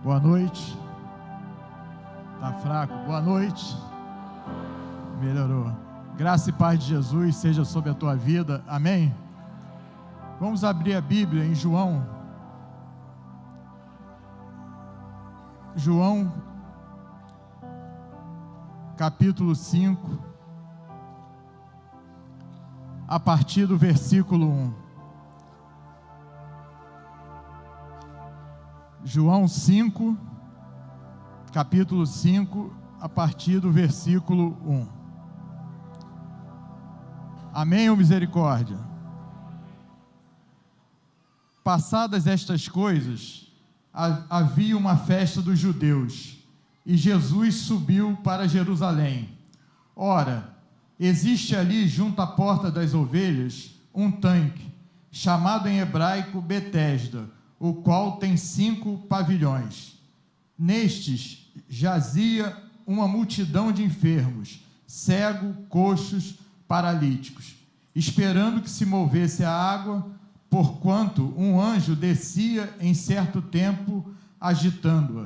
Boa noite. Tá fraco? Boa noite. Melhorou. Graça e paz de Jesus seja sobre a tua vida. Amém? Vamos abrir a Bíblia em João. João, capítulo 5, a partir do versículo 1. João 5, capítulo 5, a partir do versículo 1. Amém ou misericórdia? Passadas estas coisas, havia uma festa dos judeus, e Jesus subiu para Jerusalém. Ora, existe ali, junto à porta das ovelhas, um tanque, chamado em hebraico Betesda, o qual tem 5 pavilhões. Nestes jazia uma multidão de enfermos, cegos, coxos, paralíticos, esperando que se movesse a água, porquanto um anjo descia em certo tempo, agitando-a.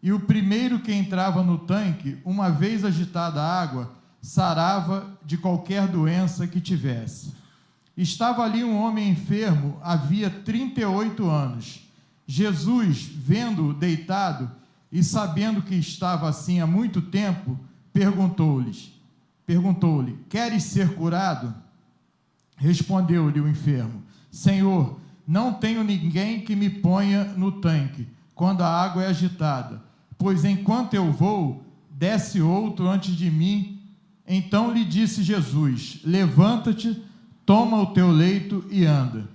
E o primeiro que entrava no tanque, uma vez agitada a água, sarava de qualquer doença que tivesse. Estava ali um homem enfermo, havia 38 anos. Jesus, vendo-o deitado e sabendo que estava assim há muito tempo, perguntou-lhe: queres ser curado? Respondeu-lhe o enfermo: Senhor, não tenho ninguém que me ponha no tanque quando a água é agitada, pois enquanto eu vou, desce outro antes de mim. Então lhe disse Jesus: levanta-te, toma o teu leito e anda.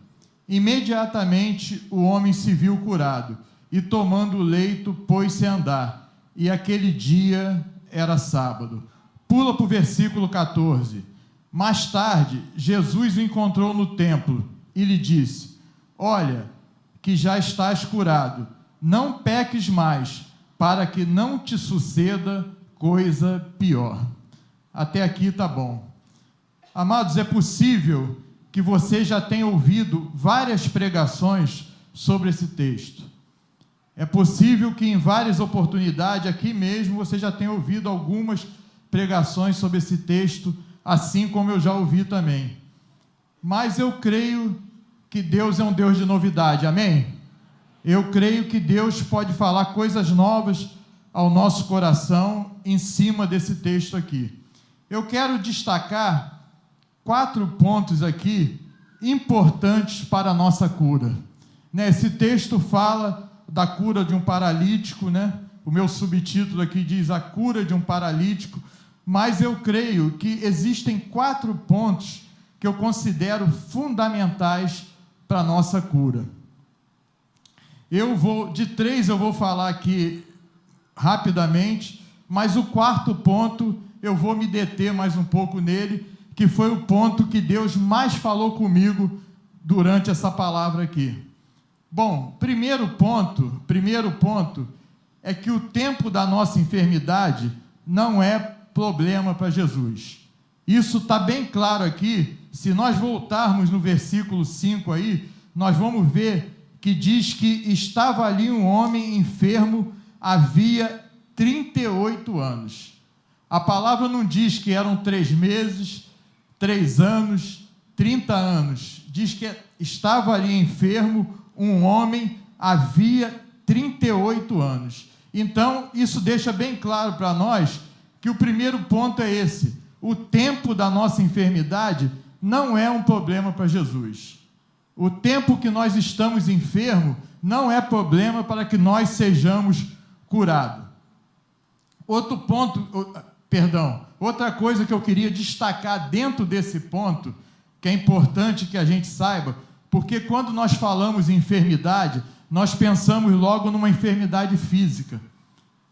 Imediatamente o homem se viu curado, e tomando o leito, pôs-se a andar, e aquele dia era sábado. Pula para o versículo 14. Mais tarde, Jesus o encontrou no templo, e lhe disse: olha, que já estás curado, não peques mais, para que não te suceda coisa pior. Até aqui está bom. Amados, é possível que você já tenha ouvido várias pregações sobre esse texto. É possível que em várias oportunidades, aqui mesmo, você já tenha ouvido algumas pregações sobre esse texto, assim como eu já ouvi também. Mas eu creio que Deus é um Deus de novidade, amém? Eu creio que Deus pode falar coisas novas ao nosso coração em cima desse texto aqui. Eu quero destacar 4 pontos aqui importantes para a nossa cura. Esse texto fala da cura de um paralítico, O meu subtítulo aqui diz a cura de um paralítico, mas eu creio que existem 4 pontos que eu considero fundamentais para a nossa cura. De 3 eu vou falar aqui rapidamente, mas o 4º ponto eu vou me deter mais um pouco nele, que foi o ponto que Deus mais falou comigo durante essa palavra aqui. Bom, primeiro ponto é que o tempo da nossa enfermidade não é problema para Jesus. Isso está bem claro aqui. Se nós voltarmos no versículo 5 aí, nós vamos ver que diz que estava ali um homem enfermo havia 38 anos. A palavra não diz que eram 3 meses, 3 anos, 30 anos. Diz que estava ali enfermo um homem havia 38 anos. Então, isso deixa bem claro para nós que o primeiro ponto é esse: o tempo da nossa enfermidade não é um problema para Jesus. O tempo que nós estamos enfermos não é problema para que nós sejamos curados. Outra coisa que eu queria destacar dentro desse ponto, que é importante que a gente saiba, porque quando nós falamos em enfermidade, nós pensamos logo numa enfermidade física.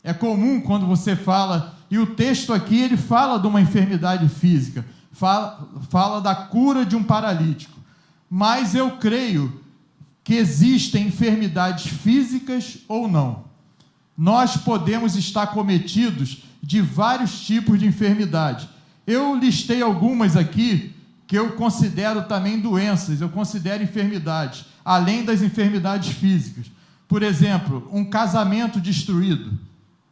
É comum quando você fala, e o texto aqui ele fala de uma enfermidade física, fala da cura de um paralítico. Mas eu creio que existem enfermidades físicas ou não. Nós podemos estar cometidos de vários tipos de enfermidade. Eu listei algumas aqui que eu considero também doenças, eu considero enfermidades, além das enfermidades físicas. Por exemplo, um casamento destruído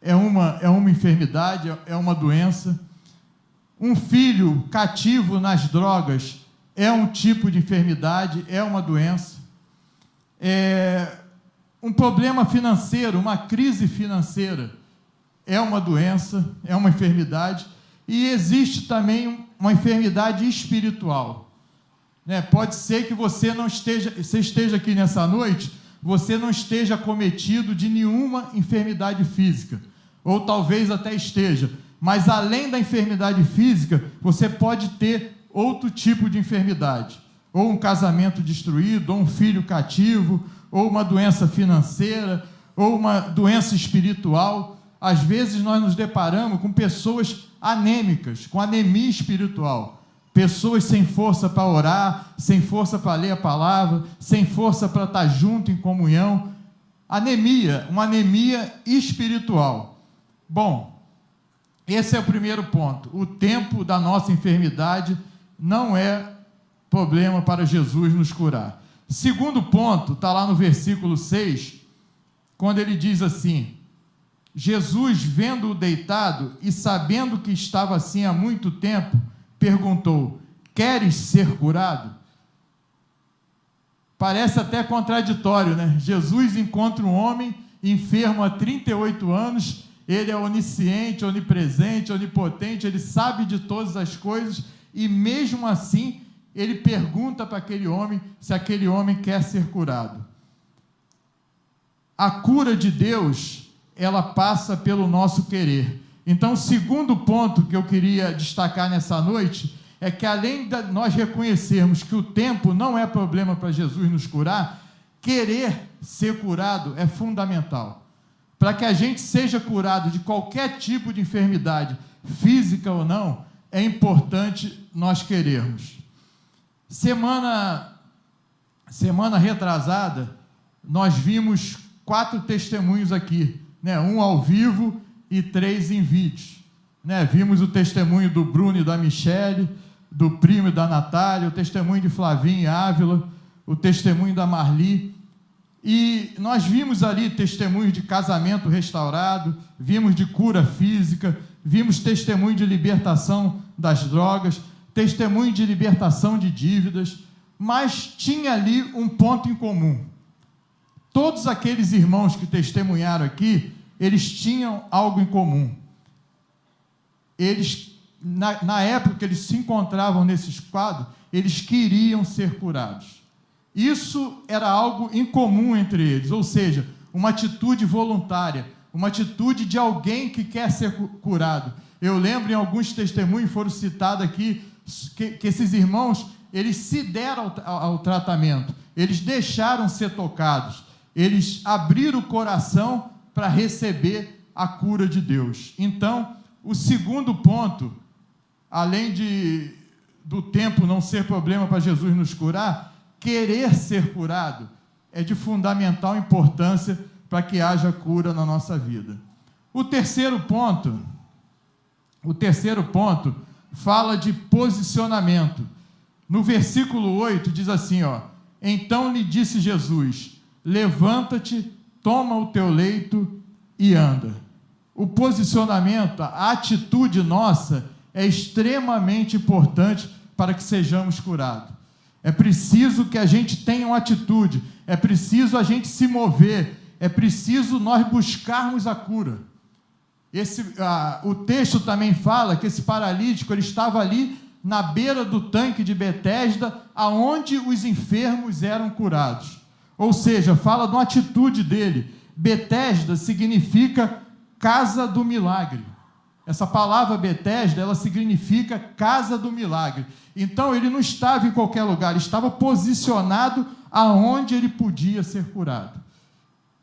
é uma enfermidade, é uma doença. Um filho cativo nas drogas é um tipo de enfermidade, é uma doença. Um problema financeiro, uma crise financeira, é uma doença, é uma enfermidade. E existe também uma enfermidade espiritual, né? Pode ser que você esteja aqui nessa noite, você não esteja acometido de nenhuma enfermidade física, ou talvez até esteja, mas além da enfermidade física, você pode ter outro tipo de enfermidade, ou um casamento destruído, ou um filho cativo, ou uma doença financeira, ou uma doença espiritual. Às vezes nós nos deparamos com pessoas anêmicas, com anemia espiritual, pessoas sem força para orar, sem força para ler a palavra, sem força para estar junto em comunhão. Anemia, uma anemia espiritual. Bom, esse é o primeiro ponto. O tempo da nossa enfermidade não é problema para Jesus nos curar. Segundo ponto, está lá no versículo 6, quando ele diz assim: Jesus, vendo-o deitado e sabendo que estava assim há muito tempo, perguntou: queres ser curado? Parece até contraditório, né? Jesus encontra um homem enfermo há 38 anos, ele é onisciente, onipresente, onipotente, ele sabe de todas as coisas, e mesmo assim, ele pergunta para aquele homem se aquele homem quer ser curado. A cura de Deus, ela passa pelo nosso querer. Então, o segundo ponto que eu queria destacar nessa noite é que, além de nós reconhecermos que o tempo não é problema para Jesus nos curar, querer ser curado é fundamental. Para que a gente seja curado de qualquer tipo de enfermidade, física ou não, é importante nós querermos. Semana retrasada, nós vimos 4 testemunhos aqui, né? 1 ao vivo e 3 em vídeo, né? Vimos o testemunho do Bruno e da Michele, do primo e da Natália, o testemunho de Flavinho e Ávila, o testemunho da Marli, e nós vimos ali testemunhos de casamento restaurado, vimos de cura física, vimos testemunho de libertação das drogas, testemunho de libertação de dívidas, mas tinha ali um ponto em comum. Todos aqueles irmãos que testemunharam aqui, eles tinham algo em comum. Eles, na época que eles se encontravam nesses quadros, eles queriam ser curados. Isso era algo em comum entre eles, ou seja, uma atitude voluntária, uma atitude de alguém que quer ser curado. Eu lembro em alguns testemunhos, foram citados aqui, que esses irmãos, eles se deram ao tratamento, eles deixaram ser tocados, eles abriram o coração para receber a cura de Deus. Então, o segundo ponto, além do tempo não ser problema para Jesus nos curar, querer ser curado é de fundamental importância para que haja cura na nossa vida. O terceiro ponto fala de posicionamento. No versículo 8 diz assim, então lhe disse Jesus: levanta-te, toma o teu leito e anda. O posicionamento, a atitude nossa é extremamente importante para que sejamos curados. É preciso que a gente tenha uma atitude, é preciso a gente se mover, é preciso nós buscarmos a cura. O texto também fala que esse paralítico, ele estava ali na beira do tanque de Betesda, aonde os enfermos eram curados. Ou seja, fala de uma atitude dele. Betesda significa casa do milagre. Essa palavra Betesda, ela significa casa do milagre. Então, ele não estava em qualquer lugar, ele estava posicionado aonde ele podia ser curado.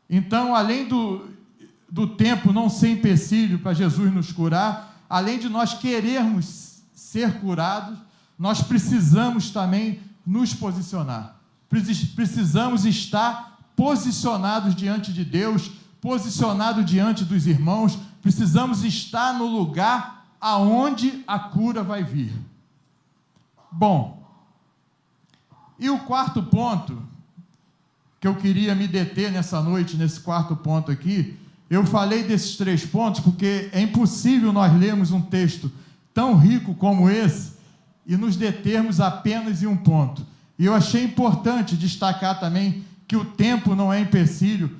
Então, além do tempo não ser empecilho para Jesus nos curar, além de nós querermos ser curados, nós precisamos também nos posicionar. Precisamos estar posicionados diante de Deus, posicionados diante dos irmãos, precisamos estar no lugar aonde a cura vai vir. Bom, e o quarto ponto que eu queria me deter nessa noite, nesse quarto ponto aqui. Eu falei desses 3 pontos porque é impossível nós lermos um texto tão rico como esse e nos determos apenas em um ponto. E eu achei importante destacar também que o tempo não é empecilho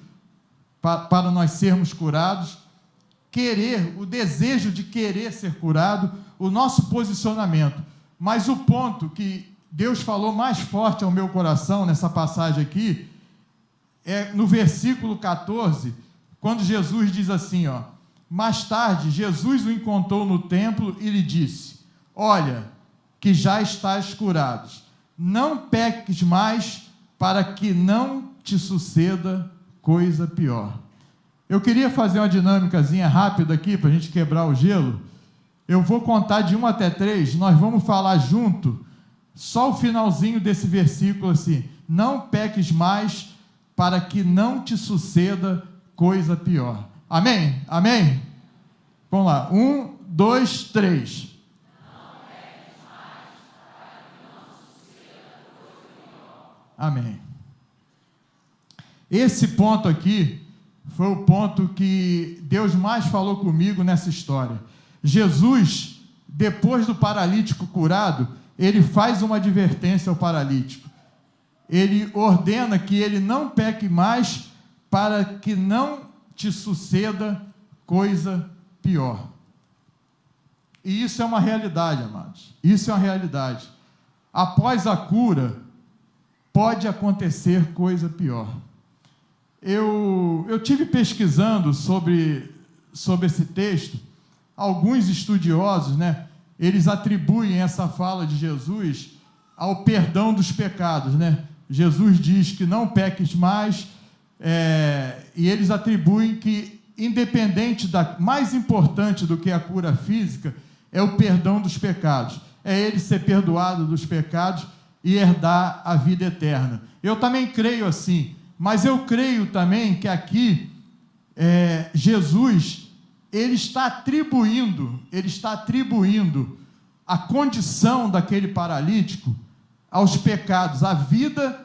para nós sermos curados, o desejo de querer ser curado, o nosso posicionamento. Mas o ponto que Deus falou mais forte ao meu coração nessa passagem aqui, é no versículo 14, quando Jesus diz assim, mais tarde, Jesus o encontrou no templo e lhe disse, olha, que já estás curado, não peques mais, para que não te suceda coisa pior. Eu queria fazer uma dinâmicazinha rápida aqui, para a gente quebrar o gelo. Eu vou contar de 1 até 3, nós vamos falar junto, só o finalzinho desse versículo assim, não peques mais, para que não te suceda coisa pior. Amém? Amém? Vamos lá, 1, 2, 3. Amém. Esse ponto aqui foi o ponto que Deus mais falou comigo nessa história. Jesus, depois do paralítico curado, ele faz uma advertência ao paralítico. Ele ordena que ele não peque mais, para que não te suceda coisa pior. E isso é uma realidade, amados. Isso é uma realidade. Após a cura, pode acontecer coisa pior. Eu tive pesquisando sobre esse texto. Alguns estudiosos, eles atribuem essa fala de Jesus ao perdão dos pecados, Jesus diz que não peques mais, e eles atribuem que, independente mais importante do que a cura física, é o perdão dos pecados, é ele ser perdoado dos pecados e herdar a vida eterna. Eu também creio assim, mas eu creio também que aqui, Jesus, ele está atribuindo a condição daquele paralítico aos pecados, a vida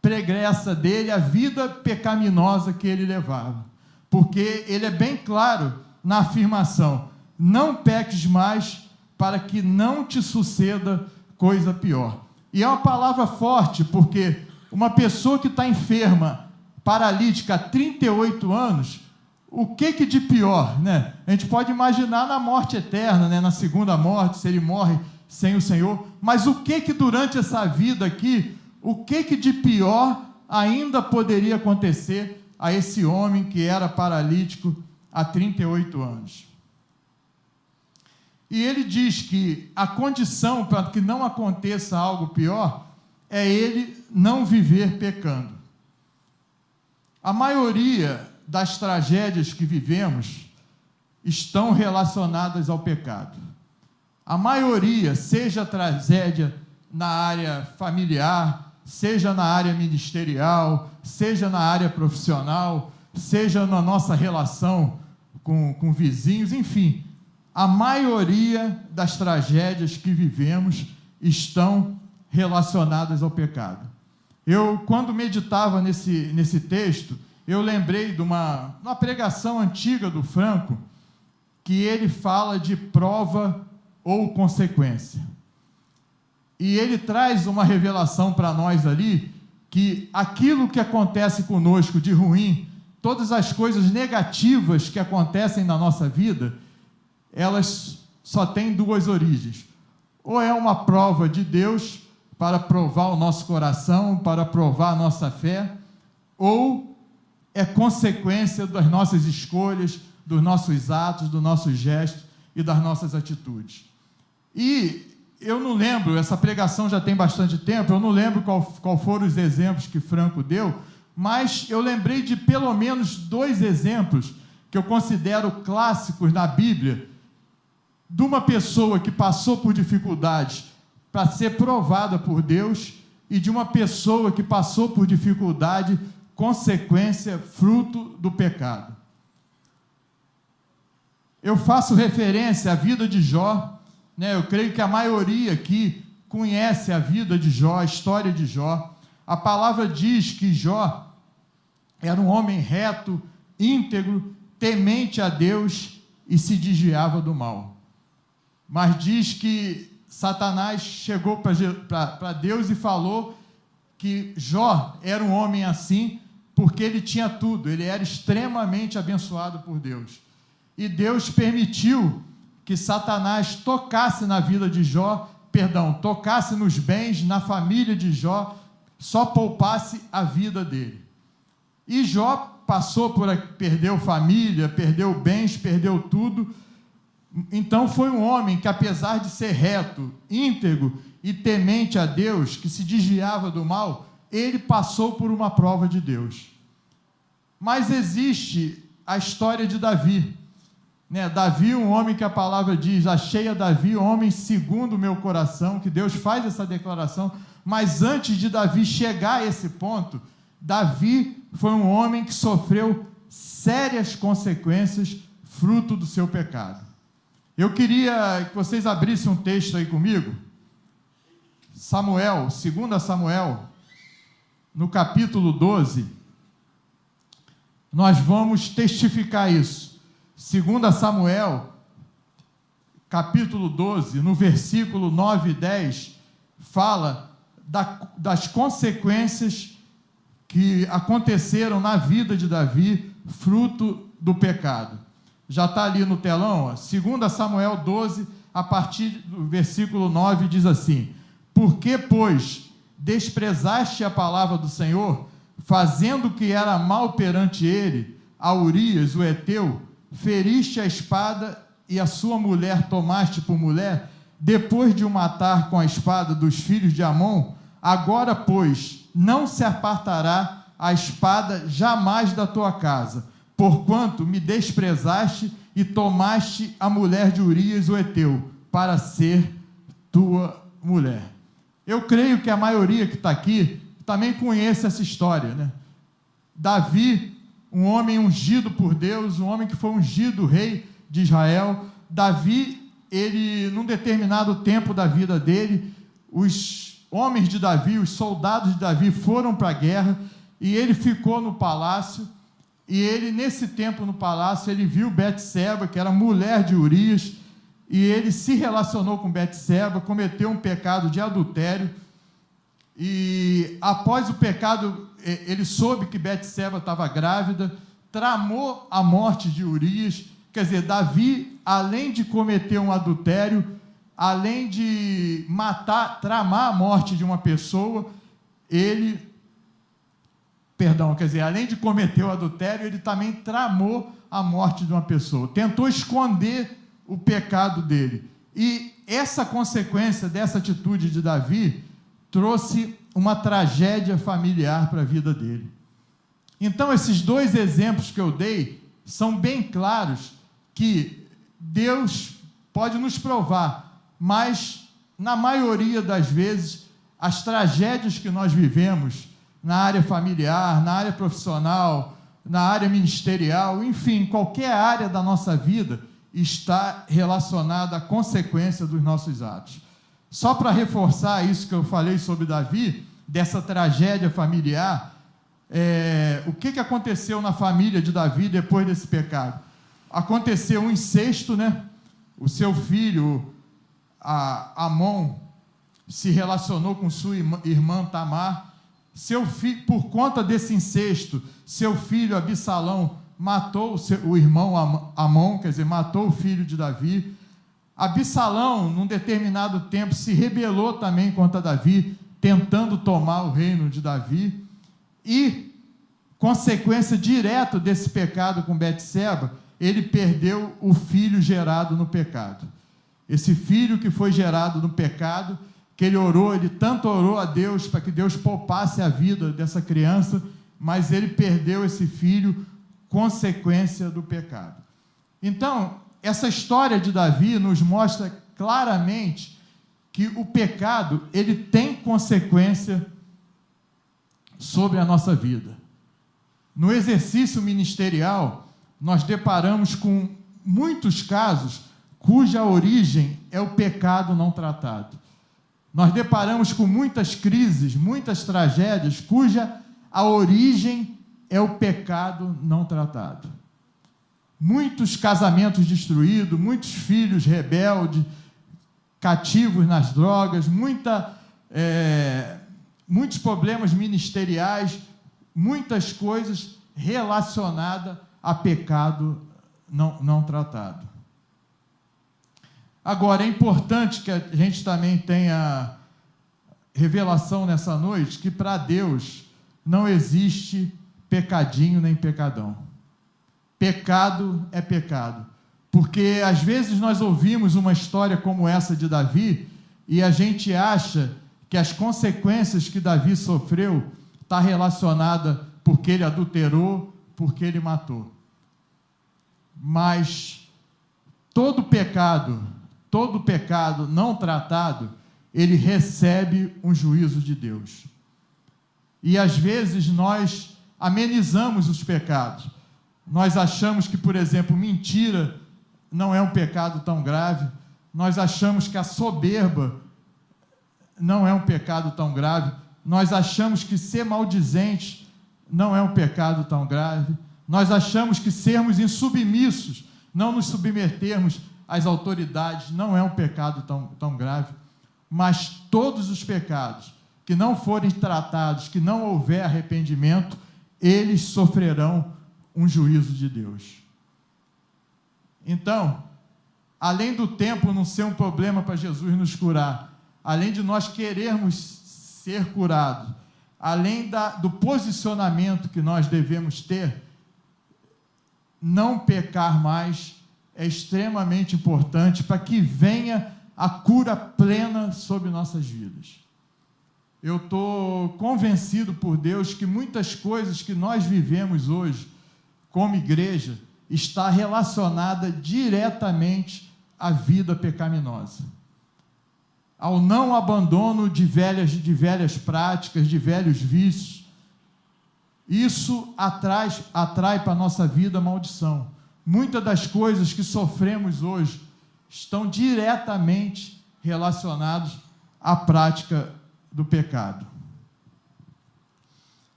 pregressa dele, a vida pecaminosa que ele levava. Porque ele é bem claro na afirmação, não peques mais, para que não te suceda coisa pior. E é uma palavra forte, porque uma pessoa que está enferma, paralítica há 38 anos, o que de pior, A gente pode imaginar na morte eterna, na segunda morte, se ele morre sem o Senhor, mas o que durante essa vida aqui, o que de pior ainda poderia acontecer a esse homem que era paralítico há 38 anos? E ele diz que a condição para que não aconteça algo pior é ele não viver pecando. A maioria das tragédias que vivemos estão relacionadas ao pecado. A maioria, seja tragédia na área familiar, seja na área ministerial, seja na área profissional, seja na nossa relação com vizinhos, enfim, a maioria das tragédias que vivemos estão relacionadas ao pecado. Eu, quando meditava nesse texto, eu lembrei de uma pregação antiga do Franco, que ele fala de prova ou consequência. E ele traz uma revelação para nós ali, que aquilo que acontece conosco de ruim, todas as coisas negativas que acontecem na nossa vida, elas só têm 2 origens. Ou é uma prova de Deus para provar o nosso coração, para provar a nossa fé, ou é consequência das nossas escolhas, dos nossos atos, dos nossos gestos e das nossas atitudes. E eu não lembro, essa pregação já tem bastante tempo, eu não lembro qual foram os exemplos que Franco deu, mas eu lembrei de pelo menos 2 exemplos que eu considero clássicos na Bíblia, de uma pessoa que passou por dificuldades para ser provada por Deus e de uma pessoa que passou por dificuldade, consequência, fruto do pecado. Eu faço referência à vida de Jó, eu creio que a maioria aqui conhece a vida de Jó, a história de Jó. A palavra diz que Jó era um homem reto, íntegro, temente a Deus e se desviava do mal. Mas diz que Satanás chegou para Deus e falou que Jó era um homem assim, porque ele tinha tudo, ele era extremamente abençoado por Deus. E Deus permitiu que Satanás tocasse na vida de Jó, tocasse nos bens, na família de Jó, só poupasse a vida dele. E Jó perdeu família, perdeu bens, perdeu tudo. Então foi um homem que, apesar de ser reto, íntegro e temente a Deus, que se desviava do mal, ele passou por uma prova de Deus. Mas existe a história de Davi, né? Davi, um homem que a palavra diz, achei a Davi, homem segundo o meu coração, que Deus faz essa declaração, mas antes de Davi chegar a esse ponto, Davi foi um homem que sofreu sérias consequências, fruto do seu pecado. Eu queria que vocês abrissem um texto aí comigo, Samuel, 2 Samuel, no capítulo 12, nós vamos testificar isso. 2 Samuel, capítulo 12, no versículo 9 e 10, fala das consequências que aconteceram na vida de Davi, fruto do pecado. Já está ali no telão, 2 Samuel 12, a partir do versículo 9, diz assim: Por que, pois, desprezaste a palavra do Senhor, fazendo o que era mal perante ele, a Urias, o heteu, feriste a espada e a sua mulher tomaste por mulher, depois de o matar com a espada dos filhos de Amon? Agora, pois, não se apartará a espada jamais da tua casa, porquanto me desprezaste e tomaste a mulher de Urias, o heteu, para ser tua mulher. Eu creio que a maioria que está aqui também conhece essa história, né? Davi, um homem ungido por Deus, um homem que foi ungido rei de Israel. Davi, ele, num determinado tempo da vida dele, os homens de Davi, os soldados de Davi foram para a guerra, e ele ficou no palácio, e ele, nesse tempo no palácio, ele viu Betseba, que era mulher de Urias, e ele se relacionou com Betseba, cometeu um pecado de adultério, e após o pecado, ele soube que Betseba estava grávida, tramou a morte de Urias. Quer dizer, Davi, além de cometer um adultério, além de tramar a morte de uma pessoa, além de cometer o adultério, ele também tramou a morte de uma pessoa, tentou esconder o pecado dele. E essa consequência dessa atitude de Davi trouxe uma tragédia familiar para a vida dele. Então, esses dois exemplos que eu dei são bem claros que Deus pode nos provar, mas, na maioria das vezes, as tragédias que nós vivemos na área familiar, na área profissional, na área ministerial, enfim, qualquer área da nossa vida está relacionada à consequência dos nossos atos. Só para reforçar isso que eu falei sobre Davi, dessa tragédia familiar, o que aconteceu na família de Davi depois desse pecado? Aconteceu um incesto, né? O seu filho, Amon, se relacionou com sua irmã Tamar. Por conta desse incesto, seu filho Absalão matou o irmão Amon, quer dizer, matou o filho de Davi. Absalão, num determinado tempo, se rebelou também contra Davi, tentando tomar o reino de Davi. E, consequência direta desse pecado com Betseba, ele perdeu o filho gerado no pecado. Esse filho que foi gerado no pecado, que ele tanto orou a Deus para que Deus poupasse a vida dessa criança, mas ele perdeu esse filho, consequência do pecado. Então, essa história de Davi nos mostra claramente que o pecado, ele tem consequência sobre a nossa vida. No exercício ministerial, nós deparamos com muitos casos cuja origem é o pecado não tratado. nós deparamos com muitas crises, muitas tragédias, cuja a origem é o pecado não tratado. Muitos casamentos destruídos, muitos filhos rebeldes, cativos nas drogas, muitos problemas ministeriais, muitas coisas relacionadas a pecado não tratado. Agora, é importante que a gente também tenha revelação nessa noite que para Deus não existe pecadinho nem pecadão. Pecado é pecado. Porque às vezes nós ouvimos uma história como essa de Davi e a gente acha que as consequências que Davi sofreu está relacionada porque ele adulterou, porque ele matou. Mas todo pecado não tratado, ele recebe um juízo de Deus. E às vezes nós amenizamos os pecados. Nós achamos que, por exemplo, mentira não é um pecado tão grave. Nós achamos que a soberba não é um pecado tão grave. Nós achamos que ser maldizente não é um pecado tão grave. Nós achamos que sermos insubmissos, não nos submetermos às autoridades, não é um pecado tão grave. Mas todos os pecados que não forem tratados, que não houver arrependimento, eles sofrerão um juízo de Deus. Então, além do tempo não ser um problema para Jesus nos curar, além de nós querermos ser curados, além do posicionamento que nós devemos ter, não pecar mais é extremamente importante para que venha a cura plena sobre nossas vidas. Eu estou convencido por Deus que muitas coisas que nós vivemos hoje, como igreja, está relacionada diretamente à vida pecaminosa, ao não abandono de velhas práticas, de velhos vícios. Isso atrai para a nossa vida maldição. Muitas das coisas que sofremos hoje estão diretamente relacionadas à prática do pecado.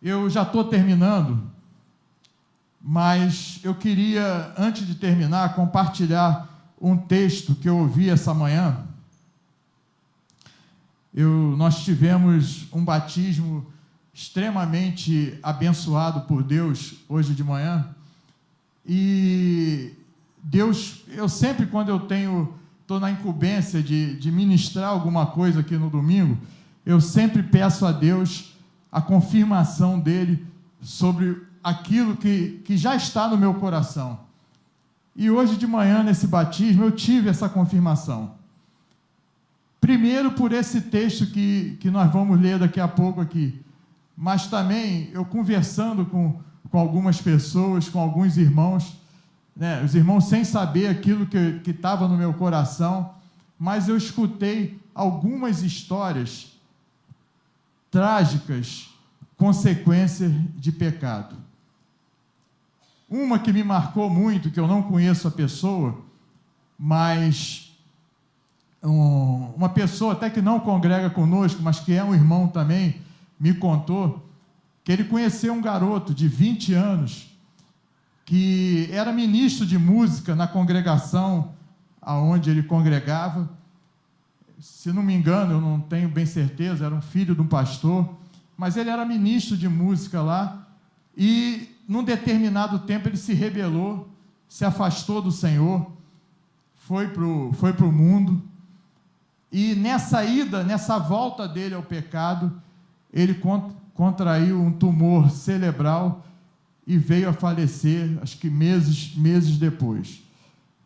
Eu já estou terminando, mas eu queria, antes de terminar, compartilhar um texto que eu ouvi essa manhã. Nós tivemos um batismo extremamente abençoado por Deus hoje de manhã, e Deus, eu sempre, quando eu estou na incumbência de ministrar alguma coisa aqui no domingo, eu sempre peço a Deus a confirmação dele sobre aquilo que já está no meu coração. E hoje de manhã, nesse batismo, eu tive essa confirmação. Primeiro, por esse texto que nós vamos ler daqui a pouco aqui, mas também eu conversando com algumas pessoas, com alguns irmãos, né, os irmãos sem saber aquilo que estava no meu coração, mas eu escutei algumas histórias trágicas, consequências de pecado. Uma que me marcou muito, que eu não conheço a pessoa, mas uma pessoa até que não congrega conosco, mas que é um irmão também, me contou que ele conheceu um garoto de 20 anos, que era ministro de música na congregação aonde ele congregava. Se não me engano, eu não tenho bem certeza, era um filho de um pastor, mas ele era ministro de música lá, e num determinado tempo ele se rebelou, se afastou do Senhor, foi para o mundo, e nessa volta dele ao pecado, ele contraiu um tumor cerebral e veio a falecer, acho que meses depois.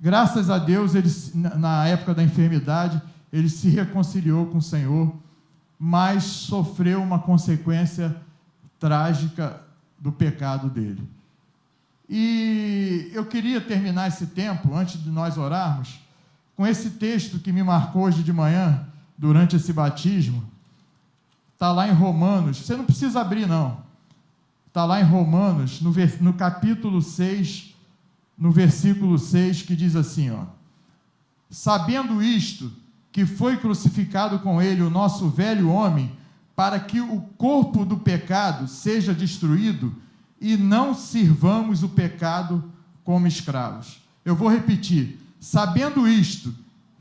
Graças a Deus, ele, na época da enfermidade, ele se reconciliou com o Senhor, mas sofreu uma consequência trágica do pecado dele. E eu queria terminar esse tempo, antes de nós orarmos, com esse texto que me marcou hoje de manhã, durante esse batismo. Está lá em Romanos, você não precisa abrir não, está lá em Romanos, no capítulo 6, no versículo 6, que diz assim, ó: sabendo isto, que foi crucificado com ele o nosso velho homem, para que o corpo do pecado seja destruído e não sirvamos o pecado como escravos. Eu vou repetir: sabendo isto,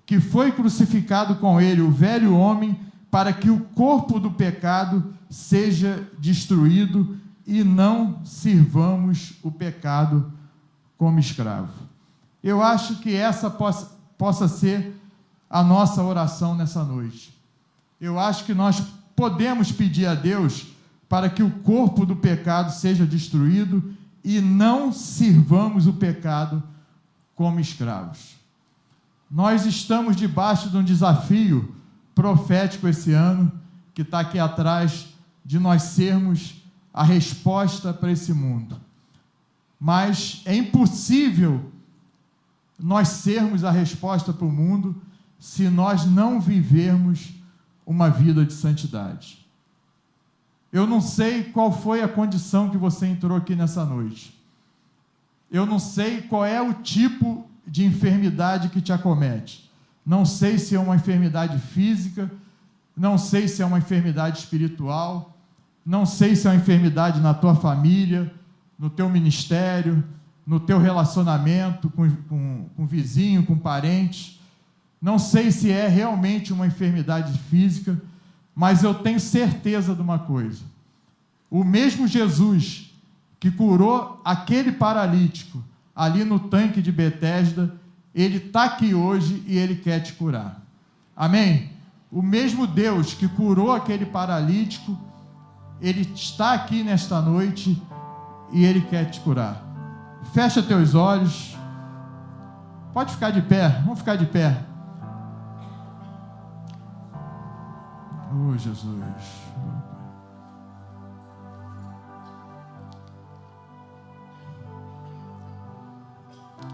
que foi crucificado com ele o velho homem, para que o corpo do pecado seja destruído e não sirvamos o pecado como escravo. Eu acho que essa possa ser a nossa oração nessa noite. Eu acho que nós podemos pedir a Deus para que o corpo do pecado seja destruído e não sirvamos o pecado como escravos. Nós estamos debaixo de um desafio profético esse ano, que está aqui atrás, de nós sermos a resposta para esse mundo. Mas é impossível nós sermos a resposta para o mundo se nós não vivermos uma vida de santidade. Eu não sei qual foi a condição que você entrou aqui nessa noite. Eu não sei qual é o tipo de enfermidade que te acomete. Não sei se é uma enfermidade física, não sei se é uma enfermidade espiritual, não sei se é uma enfermidade na tua família, no teu ministério, no teu relacionamento com o vizinho, com parente. Não sei se é realmente uma enfermidade física, mas eu tenho certeza de uma coisa: o mesmo Jesus que curou aquele paralítico ali no tanque de Betesda, ele está aqui hoje e ele quer te curar. Amém? O mesmo Deus que curou aquele paralítico, ele está aqui nesta noite e ele quer te curar. Fecha teus olhos. Pode ficar de pé, vamos ficar de pé. Oh, Jesus.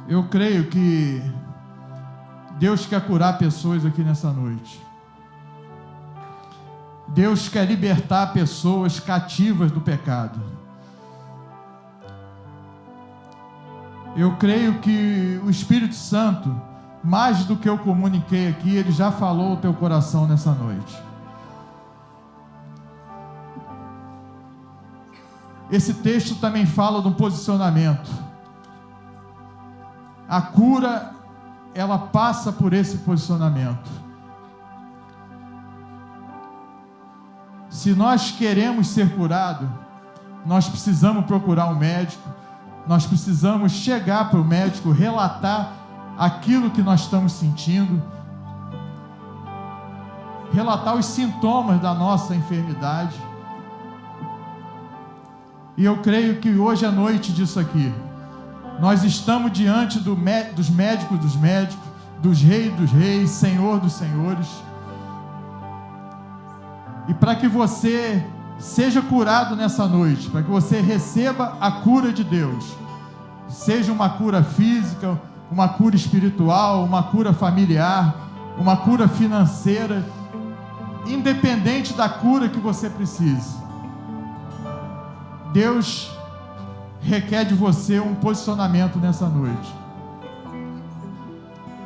Eu creio que Deus quer curar pessoas aqui nessa noite. Deus quer libertar pessoas cativas do pecado. Eu creio que o Espírito Santo, mais do que eu comuniquei aqui, ele já falou o teu coração nessa noite. Esse texto também fala de um posicionamento. A cura, ela passa por esse posicionamento. Se nós queremos ser curados, nós precisamos procurar um médico, nós precisamos chegar para o médico, relatar aquilo que nós estamos sentindo, relatar os sintomas da nossa enfermidade. E eu creio que hoje é noite disso aqui. Nós estamos diante dos médicos dos médicos, dos reis, Senhor dos senhores. E para que você seja curado nessa noite, para que você receba a cura de Deus, seja uma cura física, uma cura espiritual, uma cura familiar, uma cura financeira, independente da cura que você precise, Deus requer de você um posicionamento nessa noite.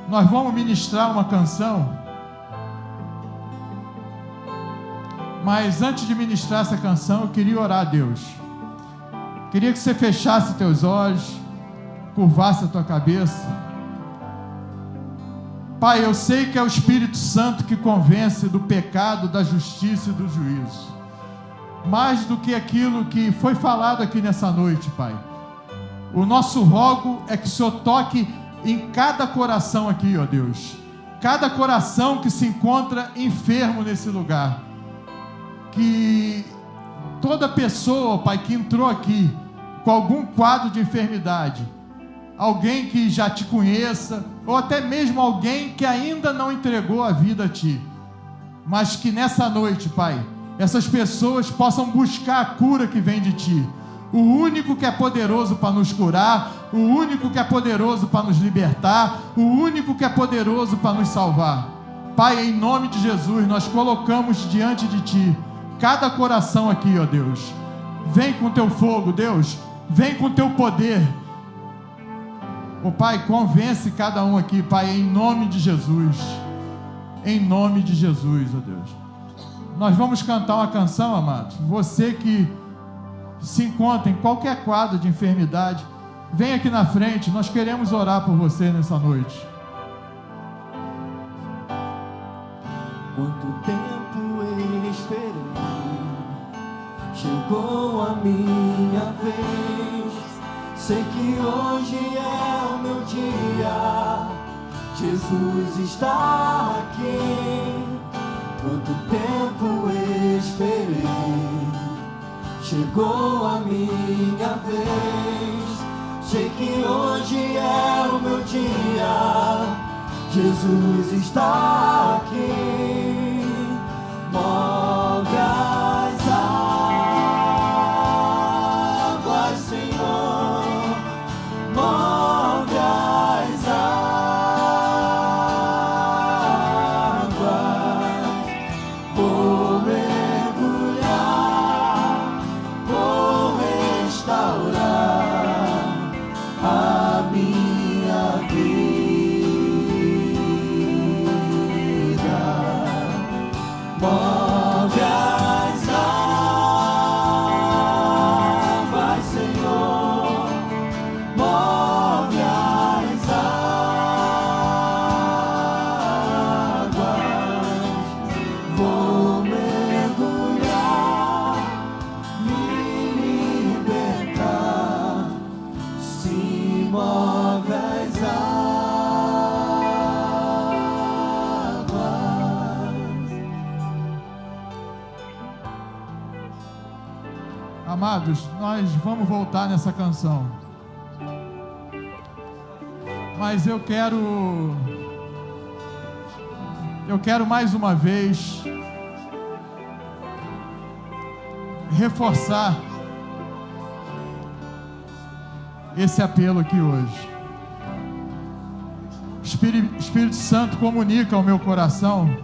Nós vamos ministrar uma canção, mas antes de ministrar essa canção, eu queria orar a Deus. Queria que você fechasse teus olhos, curvasse a tua cabeça. Pai, eu sei que é o Espírito Santo que convence do pecado, da justiça e do juízo. Mais do que aquilo que foi falado aqui nessa noite, Pai. O nosso rogo é que o Senhor toque em cada coração aqui, ó Deus. Cada coração que se encontra enfermo nesse lugar. Que toda pessoa, Pai, que entrou aqui com algum quadro de enfermidade, alguém que já te conheça, ou até mesmo alguém que ainda não entregou a vida a Ti, mas que nessa noite, Pai, essas pessoas possam buscar a cura que vem de Ti, o único que é poderoso para nos curar, o único que é poderoso para nos libertar, o único que é poderoso para nos salvar. Pai, em nome de Jesus, nós colocamos diante de Ti cada coração aqui, ó Deus. Vem com Teu fogo, Deus, vem com Teu poder. Ó Pai, convence cada um aqui, Pai, em nome de Jesus. em nome de Jesus, ó Deus. Nós vamos cantar uma canção, amados. Você que se encontra em qualquer quadro de enfermidade, vem aqui na frente, nós queremos orar por você nessa noite. Quanto tempo esperei, chegou a minha vez. Sei que hoje é o meu dia, Jesus está aqui. Quanto tempo esperei, chegou a minha vez. Sei que hoje é o meu dia, Jesus está aqui. Move as águas, Senhor, move as águas. Vou mergulhar, vou restaurar a minha vida. Move as águas, Senhor, move as águas. Vou mergulhar, me libertar. Se move as águas. Amados, nós vamos voltar nessa canção, mas eu quero mais uma vez reforçar esse apelo aqui hoje. Espírito Santo comunica ao meu coração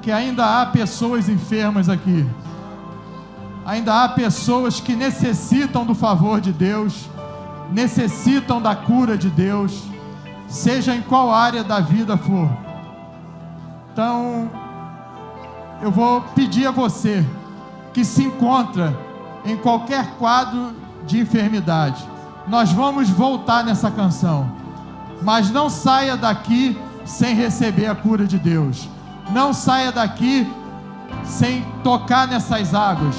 que ainda há pessoas enfermas aqui. Ainda há pessoas que necessitam do favor de Deus, necessitam da cura de Deus, seja em qual área da vida for. Então, eu vou pedir a você que se encontra em qualquer quadro de enfermidade, nós vamos voltar nessa canção, mas não saia daqui sem receber a cura de Deus. Não saia daqui sem tocar nessas águas.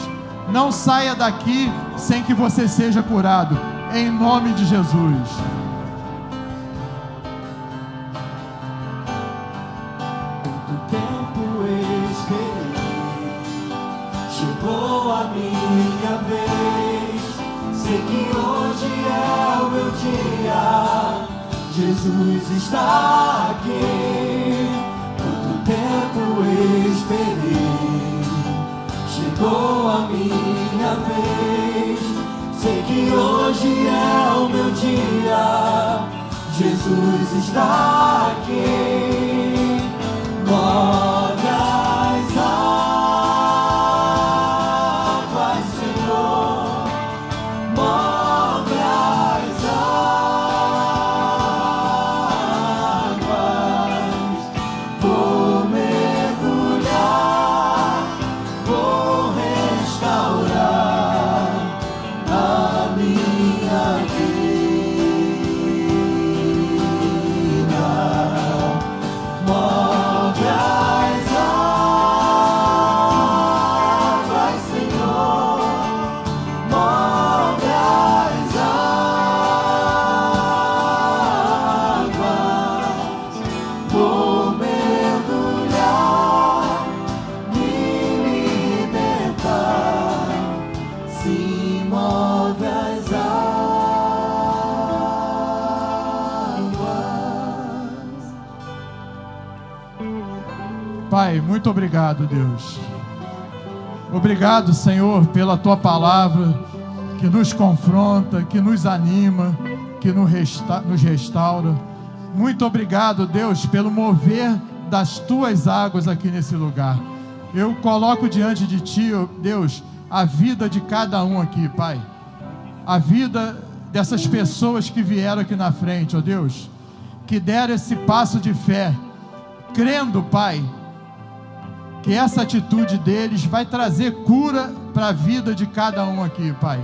Não saia daqui sem que você seja curado, em nome de Jesus. Quanto tempo esperei, chegou a minha vez. Sei que hoje é o meu dia, Jesus está aqui. Quanto tempo esperei, chegou a minha vez. Sei que hoje é o meu dia, Jesus está aqui. Move as águas, Senhor, move as águas. Vou mergulhar, vou restaurar a minha vida. Move as águas, Senhor, move as águas. Vou mergulhar, me libertar. Se move as águas. Pai, muito obrigado, Deus. Obrigado, Senhor, pela Tua palavra que nos confronta, que nos anima, que nos restaura. Muito obrigado, Deus, pelo mover das Tuas águas aqui nesse lugar. Eu coloco diante de Ti, ó Deus, a vida de cada um aqui, Pai. A vida dessas pessoas que vieram aqui na frente, ó Deus, que deram esse passo de fé, crendo, Pai, que essa atitude deles vai trazer cura para a vida de cada um aqui, Pai.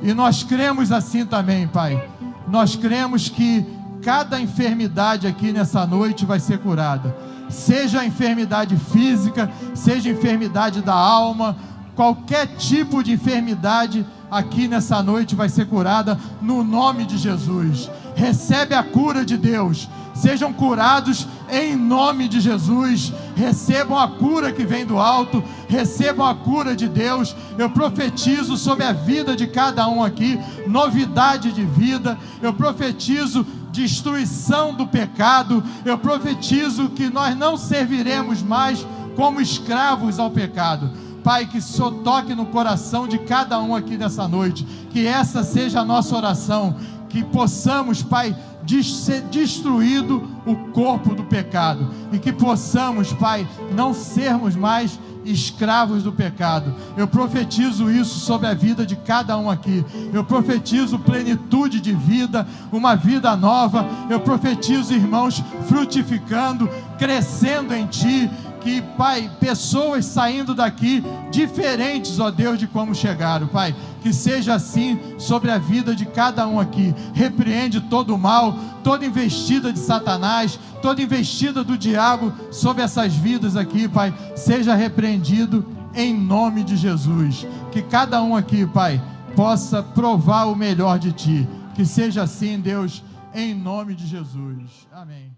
E nós cremos assim também, Pai. Nós cremos que cada enfermidade aqui nessa noite vai ser curada. Seja a enfermidade física, seja a enfermidade da alma, qualquer tipo de enfermidade aqui nessa noite vai ser curada no nome de Jesus. Recebe a cura de Deus. Sejam curados em nome de Jesus. Recebam a cura que vem do alto. Recebam a cura de Deus. Eu profetizo sobre a vida de cada um aqui novidade de vida. Eu profetizo destruição do pecado. Eu profetizo que nós não serviremos mais como escravos ao pecado. Pai, que o Senhor toque no coração de cada um aqui nessa noite, que essa seja a nossa oração, que possamos, Pai, ser destruído o corpo do pecado, e que possamos, Pai, não sermos mais escravos do pecado. Eu profetizo isso sobre a vida de cada um aqui. Eu profetizo plenitude de vida, uma vida nova. Eu profetizo, irmãos, frutificando, crescendo em Ti. Que, Pai, pessoas saindo daqui diferentes, ó Deus, de como chegaram, Pai. Que seja assim sobre a vida de cada um aqui. Repreende todo o mal, toda investida de Satanás, toda investida do diabo sobre essas vidas aqui, Pai. Seja repreendido em nome de Jesus. Que cada um aqui, Pai, possa provar o melhor de Ti. Que seja assim, Deus, em nome de Jesus. Amém.